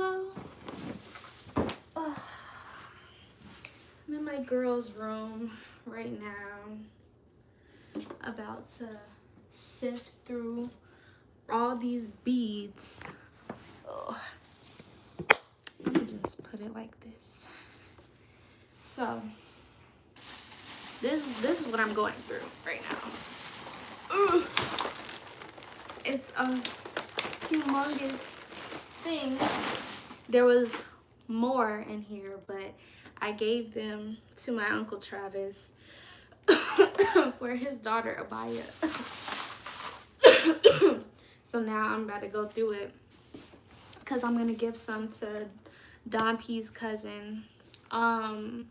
So, I'm in my girl's room right now, about to sift through all these beads. Oh, let me just put it like this. So, this is what I'm going through right now. Ugh. It's a humongous thing. There was more in here, but I gave them to my Uncle Travis for his daughter Abaya. So now I'm about to go through it because I'm gonna give some to Don P's cousin as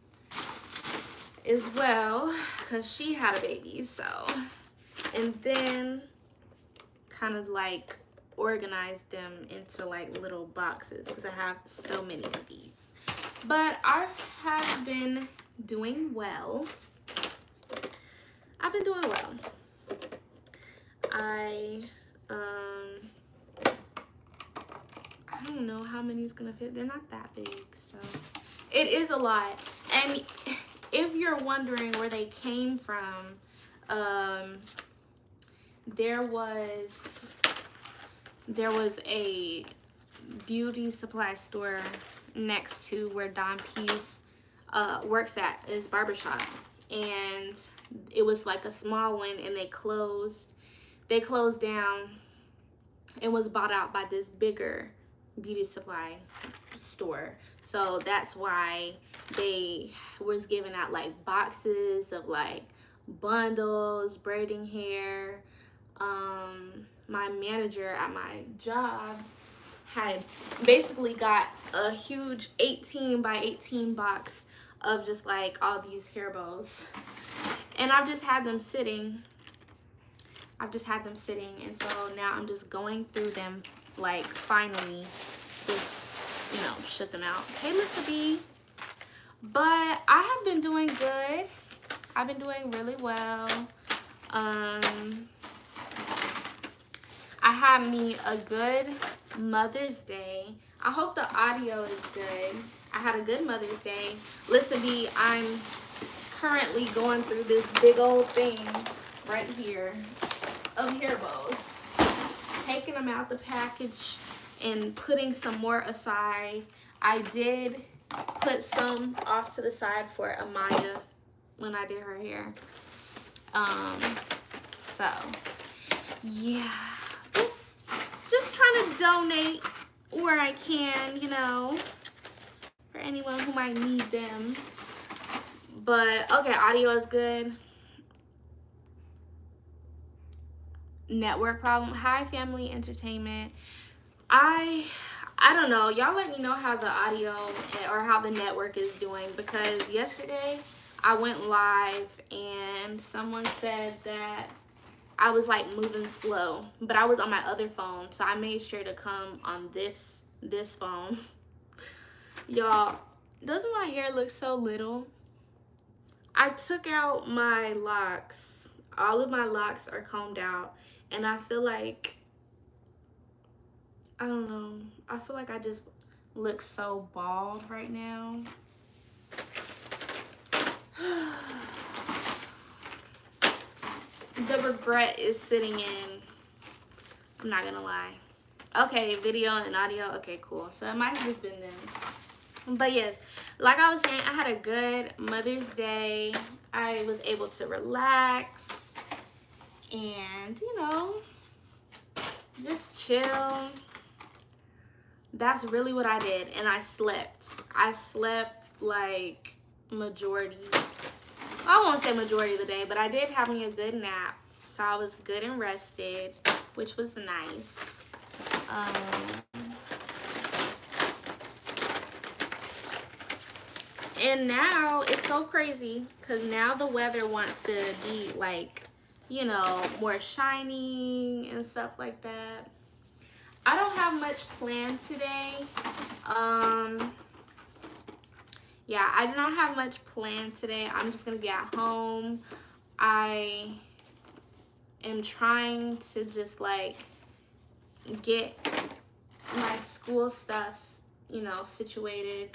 well, because she had a baby. So, and then kind of like organize them into like little boxes because I have so many of these. But I have been doing well. I've been doing well. I don't know how many is gonna fit. They're not that big, so it is a lot. And if you're wondering where they came from, there was a beauty supply store next to where Don P's works at, his barbershop, and it was like a small one, and they closed down and was bought out by this bigger beauty supply store. So that's why they was giving out like boxes of like bundles, braiding hair. My manager at my job had basically got a huge 18 by 18 box of just like all these hair bows, and I've just had them sitting, and so now I'm just going through them, like finally, to, you know, shut them out. Hey, Lisa B. But I have been doing good. I've been doing really well. I had me a good Mother's Day. I hope the audio is good. I had a good Mother's Day. Lisa B, I'm currently going through this big old thing right here of hair bows. Taking them out the package and putting some more aside. I did put some off to the side for Amaya when I did her hair. So yeah, just trying to donate where I can, you know, for anyone who might need them. But okay, audio is good. Network problem. Hi, family entertainment. I don't know. Y'all let me know how the audio or how the network is doing, because yesterday I went live and someone said that I was like moving slow, but I was on my other phone, so I made sure to come on this phone. Y'all, doesn't my hair look so little? I took out my locks. All of my locks are combed out, and I feel like, I don't know, I feel like I just look so bald right now. The regret is sitting in. I'm not gonna lie. Okay, video and audio. Okay, cool. So it might have just been them. But yes, like I was saying, I had a good Mother's Day. I was able to relax and, you know, just chill. That's really what I did. And I slept. I slept like majority. I won't say majority of the day, but I did have me a good nap. So I was good and rested, which was nice. And now it's so crazy because now the weather wants to be like, you know, more shining and stuff like that. I don't have much planned today. Yeah, I do not have much planned today. I'm just gonna be at home. I am trying to just like get my school stuff you know, situated.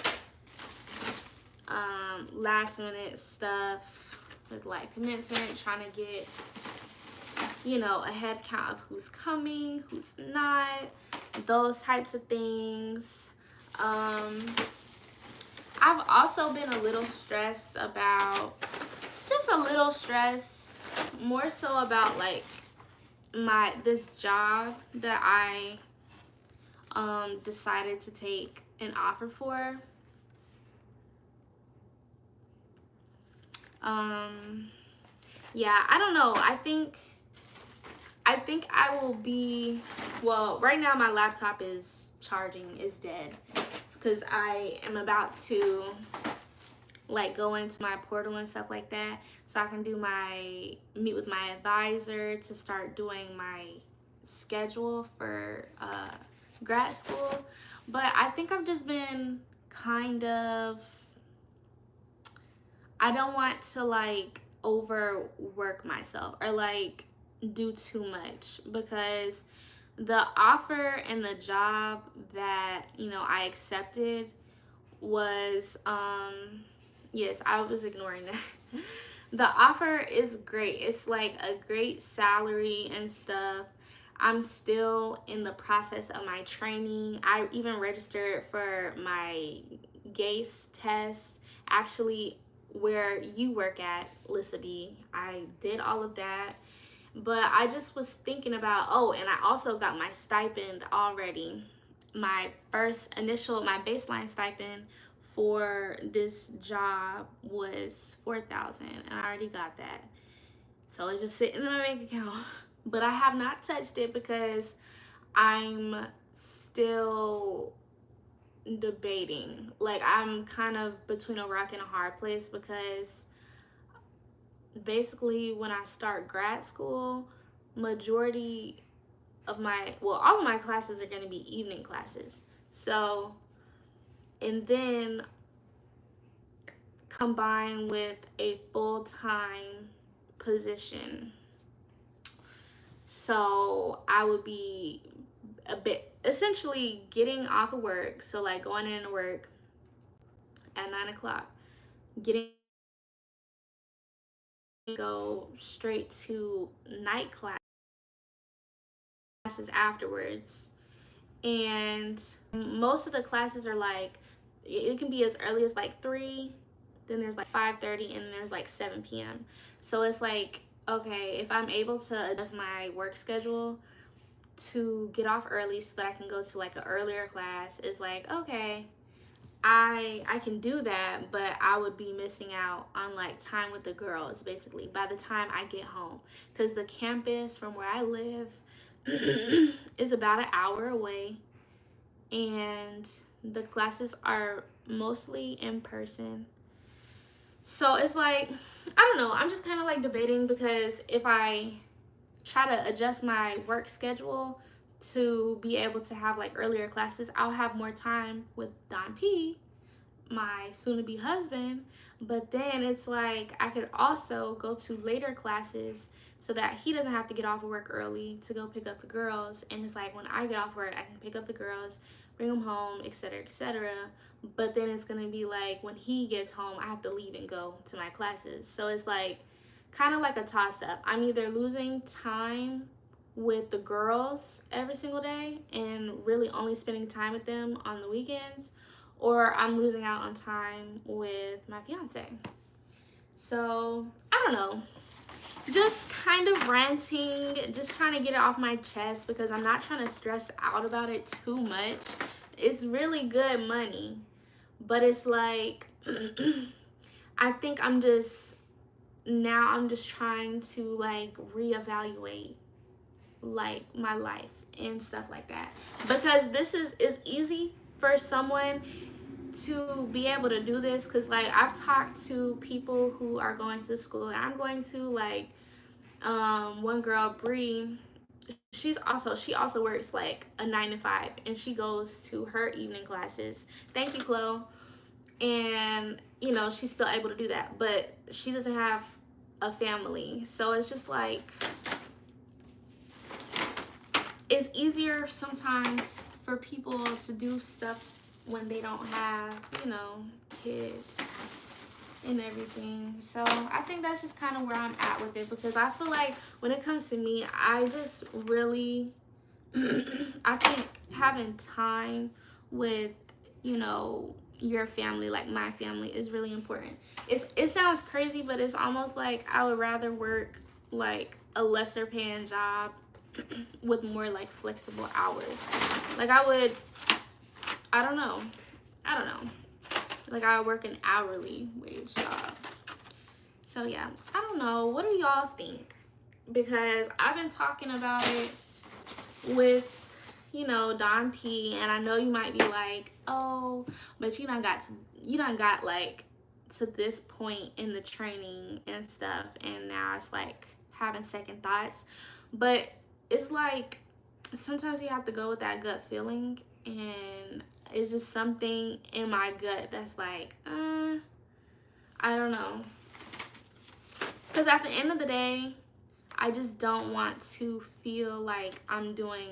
Last minute stuff with like commencement, trying to get, you know, a head count of who's coming, who's not, those types of things. I've also been a little stressed about, just a little stressed, more so about like this job that I decided to take an offer for. Yeah, I don't know. I think I will be, well, right now my laptop is charging, is dead, because I am about to like go into my portal and stuff like that, so I can do meet with my advisor to start doing my schedule for grad school. But I think I've just been kind of, I don't want to like overwork myself or like do too much, because the offer and the job that, you know, I accepted was yes, I was ignoring that. The offer is great. It's like a great salary and stuff. I'm still in the process of my training. I even registered for my GACE test, actually where you work at, Lisa B. I did all of that. But I just was thinking about, oh, and I also got my stipend already. My my baseline stipend for this job was $4,000, and I already got that. So it's just sitting in my bank account. But I have not touched it because I'm still debating. Like, I'm kind of between a rock and a hard place, because basically when I start grad school, majority of all of my classes are going to be evening classes. So, and then combined with a full-time position. So I would be essentially getting off of work. So like going into work at 9 o'clock, getting, go straight to night classes afterwards. And most of the classes are like, it can be as early as like 3, then there's like 5:30, and then there's like 7 p.m. So it's like, okay, if I'm able to adjust my work schedule to get off early so that I can go to like an earlier class, is like, okay, I can do that, but I would be missing out on like time with the girls basically by the time I get home, because the campus from where I live is about an hour away, and the classes are mostly in person. So it's like, I don't know, I'm just kind of like debating, because if I try to adjust my work schedule to be able to have like earlier classes, I'll have more time with Don P, my soon-to-be husband. But then it's like I could also go to later classes so that he doesn't have to get off of work early to go pick up the girls. And it's like when I get off work, I can pick up the girls, bring them home, etc., etc. But then it's gonna be like when he gets home, I have to leave and go to my classes. So it's like kind of like a toss-up. I'm either losing time with the girls every single day and really only spending time with them on the weekends, or I'm losing out on time with my fiance. So I don't know, just kind of ranting, just trying to get it off my chest, because I'm not trying to stress out about it too much. It's really good money, but it's like I think I'm just trying to like reevaluate like my life and stuff like that, because this is easy for someone to be able to do this, because like I've talked to people who are going to school that I'm going to, like one girl, Bree, she also works like a 9 to 5, and she goes to her evening classes. Thank you, Chloe. And you know, she's still able to do that, but she doesn't have a family. So it's just like, it's easier sometimes for people to do stuff when they don't have, you know, kids and everything. So I think that's just kind of where I'm at with it, because I feel like when it comes to me, I just really I think having time with, you know, your family, like my family, is really important. It sounds crazy, but it's almost like I would rather work like a lesser paying job with more like flexible hours. Like I don't know. I don't know. Like I work an hourly wage job. So yeah, I don't know. What do y'all think? Because I've been talking about it with, you know, Don P, and I know you might be like, oh, but you done got like to this point in the training and stuff, and now it's like having second thoughts. But it's like sometimes you have to go with that gut feeling, and it's just something in my gut that's like, I don't know. Because at the end of the day, I just don't want to feel like I'm doing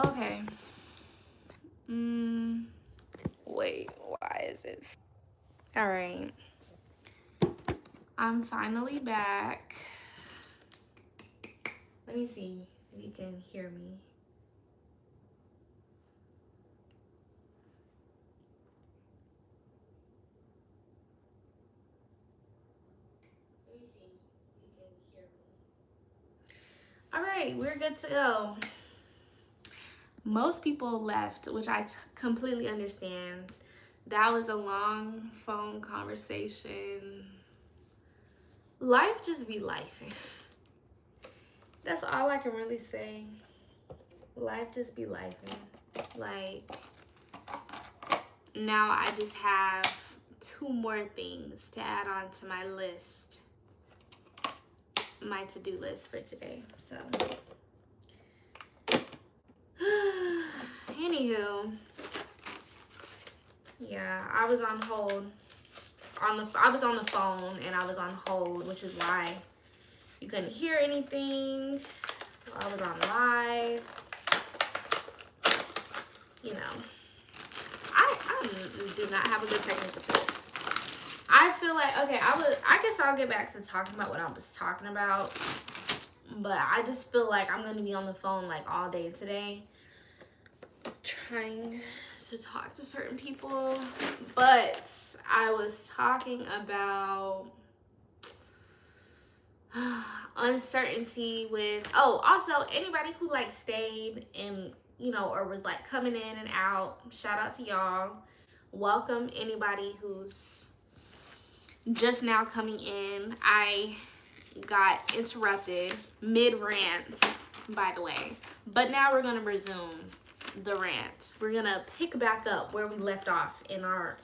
Okay. Wait, why is it? All right. I'm finally back. Let me see if you can hear me. Let me see if you can hear me. All right, we're good to go. Most people left, which I completely understand. That was a long phone conversation. Life just be life. That's all I can really say. Life just be life. Like, now I just have 2 more things to add on to my list. My to-do list for today. So, anywho, yeah, I was on hold. I was on the phone and I was on hold, which is why you couldn't hear anything. I was on live. You know, I do not have a good technique for this. I feel like, okay, I guess I'll get back to talking about what I was talking about. But I just feel like I'm going to be on the phone like all day today, trying to talk to certain people. But I was talking about uncertainty with, also anybody who like stayed and, you know, or was like coming in and out, shout out to y'all. Welcome anybody who's just now coming in. I got interrupted mid-rant, by the way, but now we're gonna resume the rant. We're gonna pick back up where we left off in our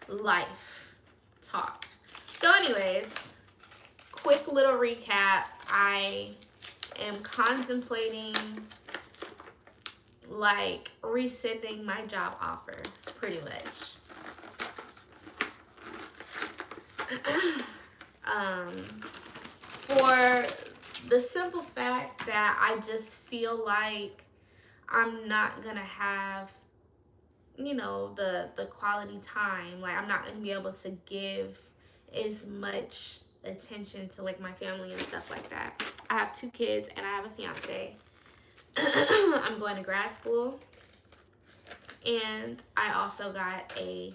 life talk. So anyways, quick little recap. I am contemplating like rescinding my job offer, pretty much. For the simple fact that I just feel like I'm not gonna have, you know, the quality time. Like, I'm not gonna be able to give as much attention to like my family and stuff like that. I have 2 kids and I have a fiance. I'm going to grad school, and I also got a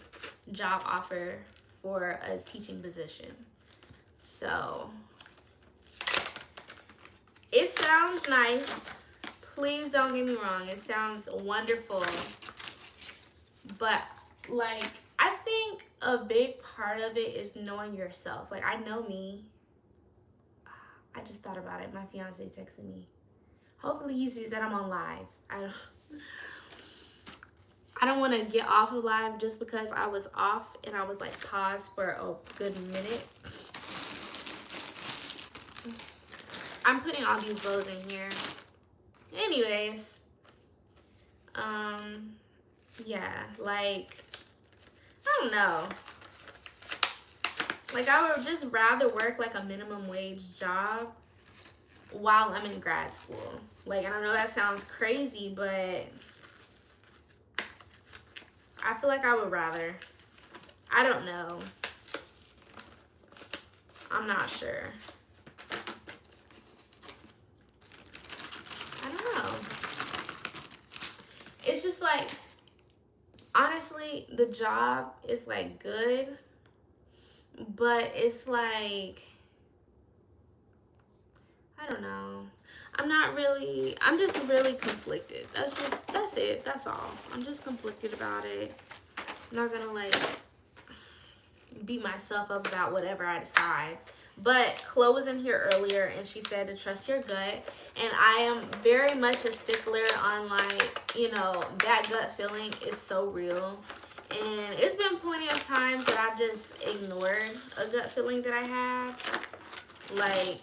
job offer for a teaching position. So it sounds nice. Please don't get me wrong. It sounds wonderful. But like, I think a big part of it is knowing yourself. Like, I know me. I just thought about it. My fiance texted me. Hopefully he sees that I'm on live. I don't want to get off of live just because I was off and I was like paused for a good minute. I'm putting all these bows in here. Anyways, yeah, like, I don't know. Like, I would just rather work like a minimum wage job while I'm in grad school. Like, and I know that sounds crazy, but I feel like I would rather. I don't know. I'm not sure. I don't know. It's just like, honestly, the job is like good, but it's like, I don't know. I'm just really conflicted. That's it. That's all. I'm just conflicted about it. I'm not gonna like beat myself up about whatever I decide. But Chloe was in here earlier and she said to trust your gut. And I am very much a stickler on like, you know, that gut feeling is so real. And it's been plenty of times that I've just ignored a gut feeling that I have. Like,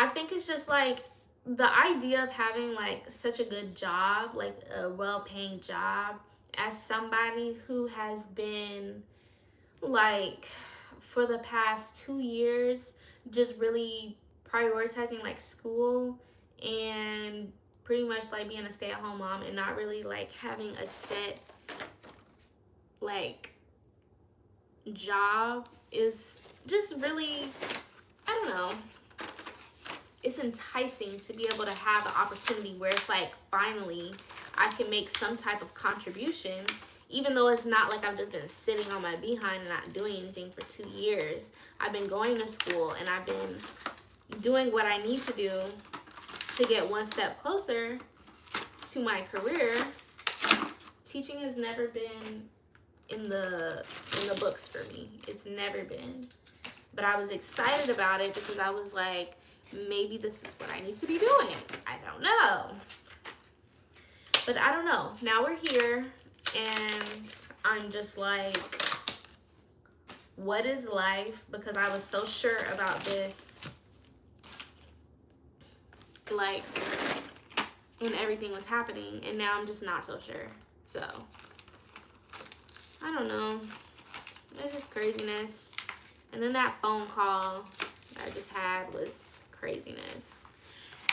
I think it's just like the idea of having like such a good job, like a well-paying job, as somebody who has been like for the past 2 years just really prioritizing like school and pretty much like being a stay-at-home mom and not really like having a set like job is just really, I don't know, it's enticing to be able to have an opportunity where it's like finally I can make some type of contribution, even though it's not like I've just been sitting on my behind and not doing anything for 2 years. I've been going to school and I've been doing what I need to do to get one step closer to my career. Teaching has never been in the books for me. It's never been. But I was excited about it because I was like, maybe this is what I need to be doing. I don't know. But I don't know. Now we're here and I'm just like, what is life? Because I was so sure about this, like, when everything was happening, and now I'm just not so sure. So, I don't know. It's just craziness. And then that phone call that I just had was craziness.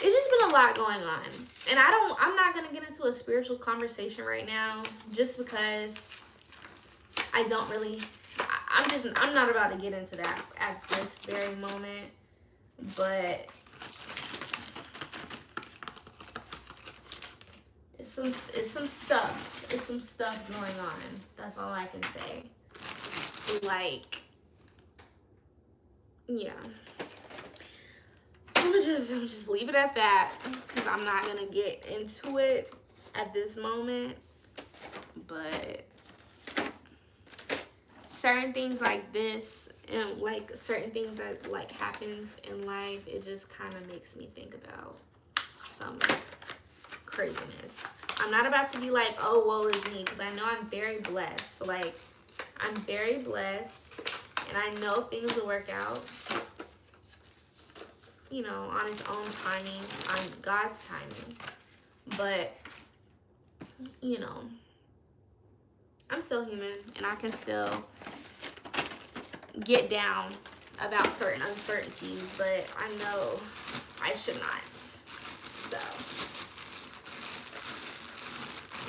It's just been a lot going on. And I'm not going to get into a spiritual conversation right now just because I don't really, I'm not about to get into that at this very moment. But it's some stuff going on. That's all I can say. Like, yeah. I'm just leave it at that because I'm not gonna get into it at this moment. But certain things like this and like certain things that like happens in life, it just kind of makes me think about some craziness. I'm not about to be like, oh, woe is me, because I know I'm very blessed. Like, I'm very blessed and I know things will work out, you know, on its own timing, on God's timing. But, you know, I'm still human and I can still get down about certain uncertainties, but I know I should not. So,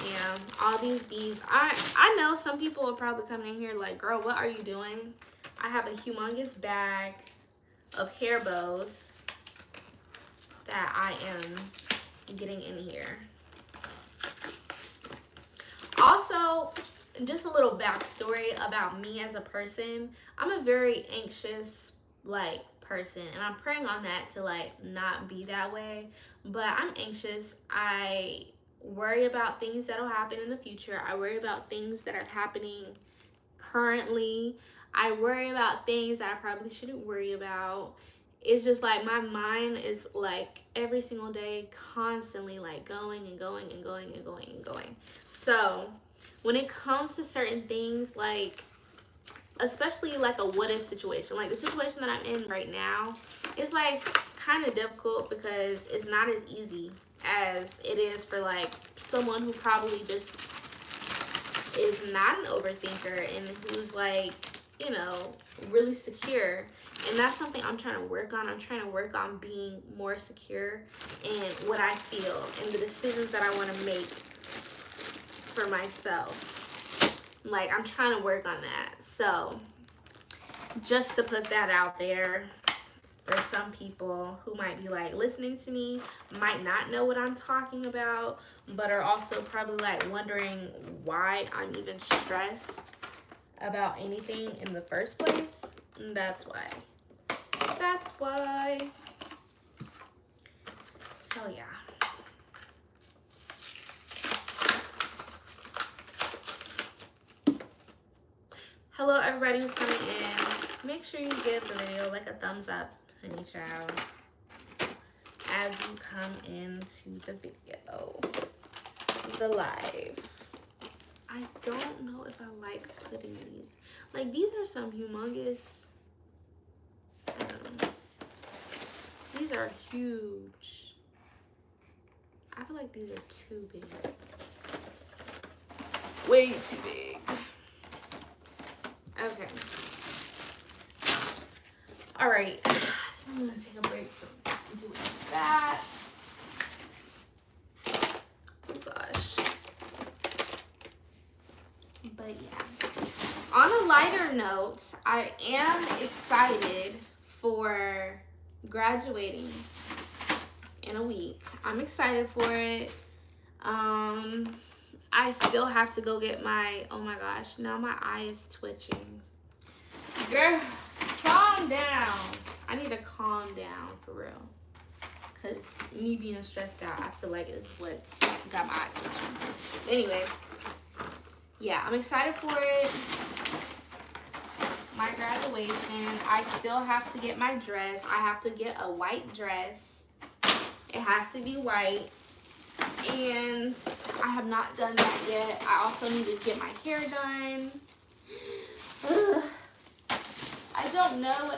yeah, all these beads. I know some people are probably coming in here like, girl, what are you doing? I have a humongous bag of hair bows that I am getting in here. Also, just a little backstory about me as a person. I'm a very anxious like person, and I'm praying on that to like not be that way. But I'm anxious. I worry about things that'll happen in the future. I worry about things that are happening currently. I worry about things that I probably shouldn't worry about. It's just like my mind is like every single day constantly like going and going and going and going and going. So when it comes to certain things, like especially like a what if situation, like the situation that I'm in right now, it's like kind of difficult because it's not as easy as it is for like someone who probably just is not an overthinker and who's like, you know, really secure. And that's something I'm trying to work on. I'm trying to work on being more secure in what I feel and the decisions that I want to make for myself. Like, I'm trying to work on that. So, just to put that out there for some people who might be like listening to me, might not know what I'm talking about, but are also probably like wondering why I'm even stressed about anything in the first place. That's why. That's why. So yeah. Hello everybody who's coming in. Make sure you give the video like a thumbs up, honey child, as you come into the video, the live. I don't know if I like putting these. Like, these are some humongous, these are huge. I feel like these are too big. Way too big. Okay. All right. I'm gonna take a break from doing that. Oh gosh. But yeah. On a lighter note, I am excited for graduating in a week. I'm excited for it. I still have to go get my, oh my gosh, now my eye is twitching. Girl, calm down. I need to calm down for real. Because me being stressed out, I feel like is what's got my eye twitching. Anyway, yeah, I'm excited for it. My graduation. I still have to get my dress. I have to get a white dress. It has to be white. And I have not done that yet. I also need to get my hair done. Ugh. I don't know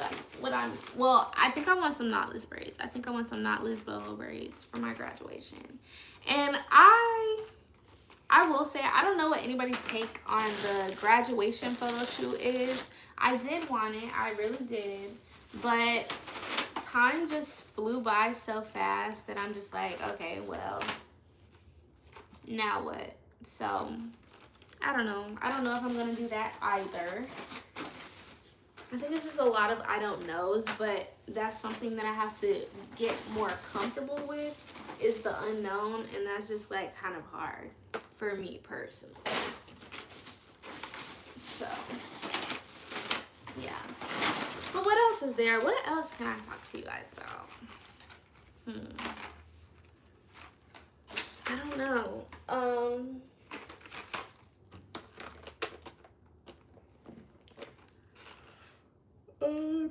well, I think I want some knotless braids. I think I want some knotless boho braids for my graduation. And I will say, I don't know what anybody's take on the graduation photo shoot is. I did want it, I really did. But time just flew by so fast that I'm just like, okay, well, now what? So, I don't know. I don't know if I'm gonna do that either. I think it's just a lot of I don't knows, but that's something that I have to get more comfortable with is the unknown, and that's just like kind of hard for me personally. So, yeah. But what else is there? What else can I talk to you guys about? I don't know.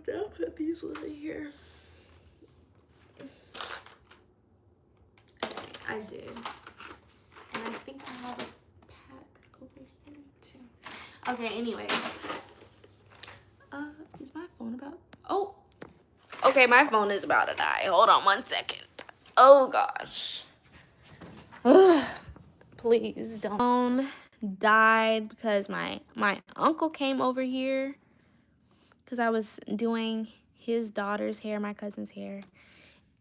I'll put these ones in here. I did. And I think I have a pack over here too. Okay, anyways. Is my phone about? Oh. Okay, my phone is about to die. Hold on 1 second. Oh gosh. Ugh. Please don't. Phone died because my uncle came over here because I was doing his daughter's hair, my cousin's hair,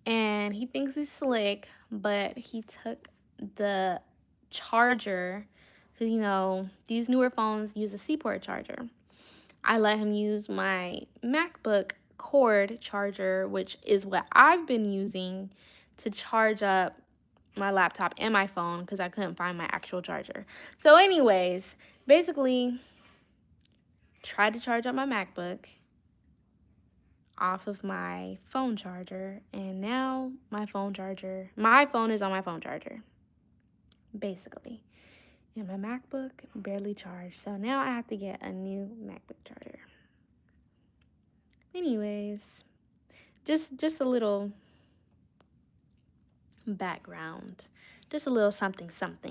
and he thinks he's slick, but he took the charger because, you know, these newer phones use a C-port charger. I let him use my MacBook cord charger, which is what I've been using to charge up my laptop and my phone because I couldn't find my actual charger. So anyways, basically tried to charge up my MacBook off of my phone charger, and now my phone is on my phone charger, basically. And my MacBook barely charged, so now I have to get a new MacBook charger. Anyways, just a little background, just a little something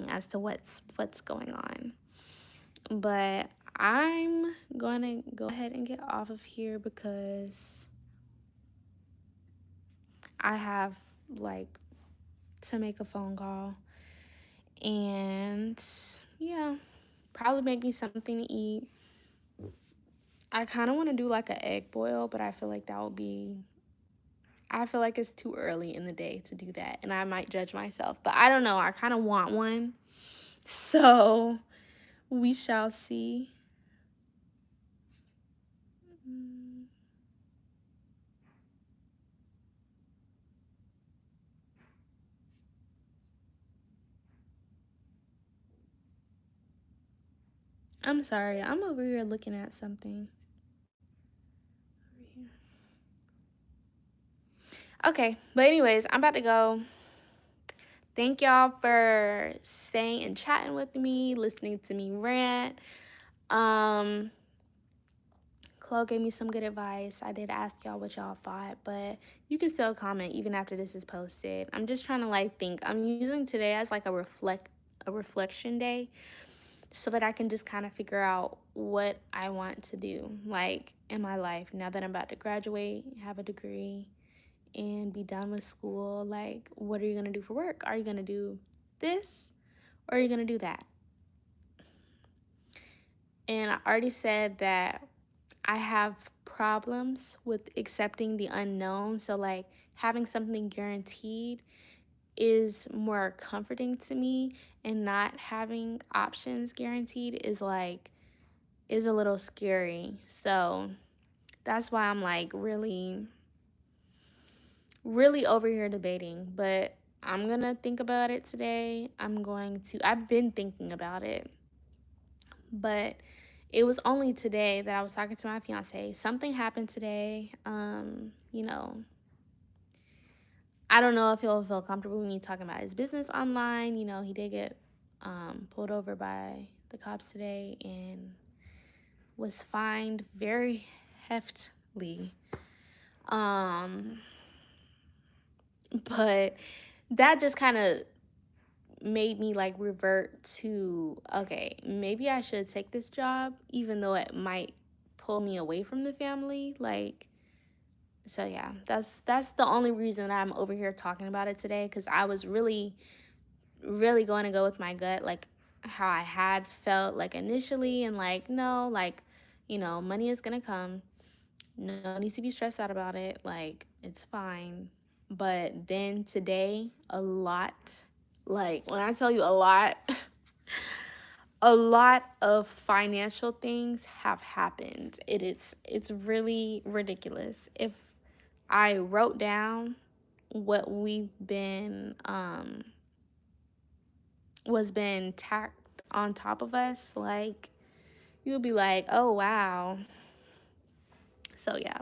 as to what's going on. But I'm gonna go ahead and get off of here because I have like to make a phone call, and yeah, probably make me something to eat. I kind of want to do like an egg boil, but I feel like it's too early in the day to do that, and I might judge myself, but I don't know. I kind of want one, so we shall see. I'm sorry, I'm over here looking at something. Okay, but anyways, I'm about to go. Thank y'all for staying and chatting with me, listening to me rant. Chloe gave me some good advice. I did ask y'all what y'all thought, but you can still comment even after this is posted. I'm just trying to like think. I'm using today as like a reflection day so that I can just kind of figure out what I want to do like in my life now that I'm about to graduate, have a degree, and be done with school. Like, what are you going to do for work? Are you going to do this or are you going to do that? And I already said that I have problems with accepting the unknown. So, like, having something guaranteed is more comforting to me, and not having options guaranteed is a little scary. So, that's why I'm like really over here debating, but I'm going to think about it today. I've been thinking about it, but it was only today that I was talking to my fiance. Something happened today. I don't know if he'll feel comfortable with me talking about his business online. He did get pulled over by the cops today and was fined very heftily. But that just kind of made me like revert to, okay, maybe I should take this job, even though it might pull me away from the family. Like, so yeah, that's the only reason I'm over here talking about it today, because I was really going to go with my gut, like how I had felt like initially, and like, no, like, money is gonna come. No need to be stressed out about it. Like, it's fine. But then today, a lot, like when I tell you a lot, a lot of financial things have happened. It's really ridiculous. If I wrote down what we've been was been tacked on top of us, like, you'll be like, oh wow. So yeah,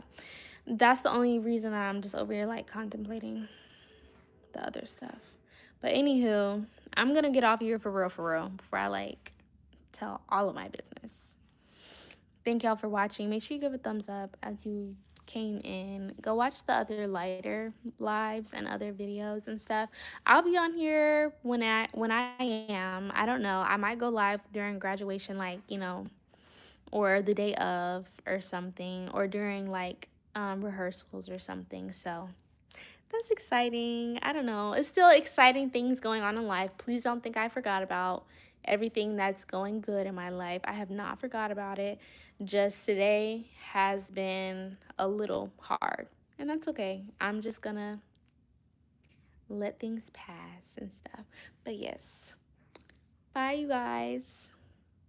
that's the only reason that I'm just over here like contemplating the other stuff. But anywho, I'm gonna get off here for real before I like tell all of my business. Thank y'all for watching. Make sure you give a thumbs up as you came in. Go watch the other lighter lives and other videos and stuff. I'll be on here when I am. I don't know. I might go live during graduation, like, or the day of or something, or during like rehearsals or something. So that's exciting. I don't know. It's still exciting things going on in life. Please don't think I forgot about everything that's going good in my life. I have not forgot about it. Just today has been a little hard. And that's okay. I'm just gonna let things pass and stuff. But yes. Bye, you guys.